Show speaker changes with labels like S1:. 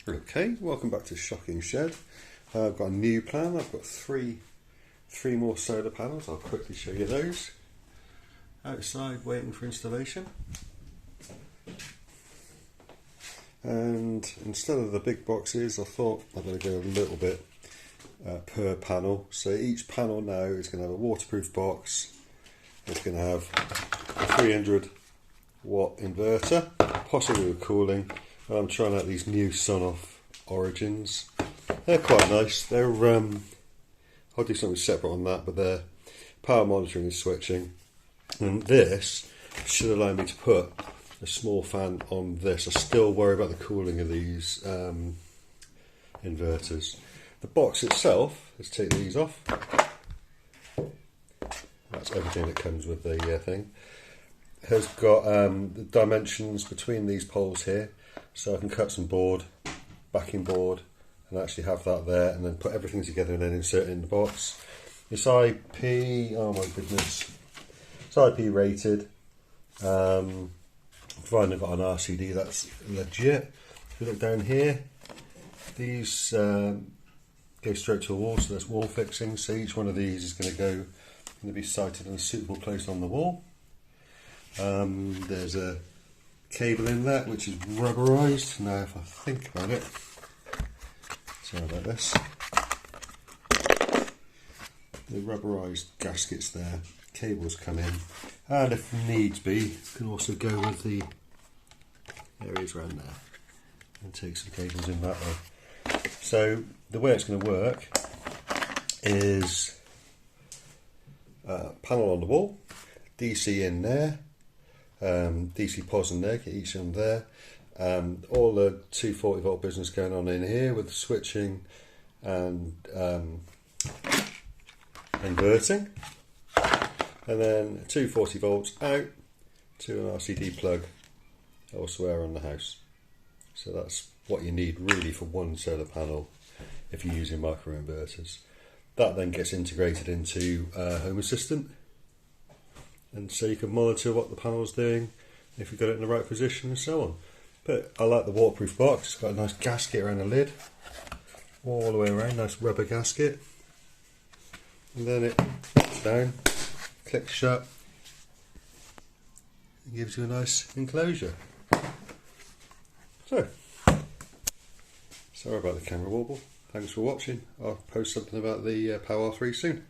S1: Okay, welcome back to Shocking Shed. I've got a new plan. I've got three more solar panels. I'll quickly show you those. Outside waiting for installation. And instead of the big boxes, I thought I'd better go a little bit per panel. So each panel now is going to have a waterproof box. It's going to have a 300 watt inverter, possibly with cooling. And I'm trying out these new Sonoff Origins. They're quite nice. They're I'll do something separate on that, but they're power monitoring and switching. And this should allow me to put a small fan on this. I still worry about the cooling of these inverters. The box itself, let's take these off. That's everything that comes with the thing. Has got the dimensions between these poles here, so I can cut some board, backing board, and actually have that there, and then put everything together and then insert it in the box. It's IP, oh my goodness, it's IP rated. Provided I've got an RCD, that's legit. If you look down here, these go straight to a wall, so that's wall fixing. So each one of these is going to be sited in a suitable place on the wall. There's a cable in that which is rubberized. Now if I think about it, sorry about this, the rubberized gaskets there, cables come in, and if needs be you can also go with the areas around there and take some cables in that way. So the way it's going to work is panel on the wall, DC in there, DC pos in there, get each of them there. All the 240 volt business going on in here with switching and inverting, and then 240 volts out to an RCD plug elsewhere on the house. So that's what you need really for one solar panel if you're using microinverters. That then gets integrated into Home Assistant, and so you can monitor what the panel's doing, if you've got it in the right position and so on. But I like the waterproof box. It's got a nice gasket around the lid, all the way around, nice rubber gasket. And then it clicks down, clicks shut, and gives you a nice enclosure. So, sorry about the camera wobble. Thanks for watching. I'll post something about the POW R3 soon.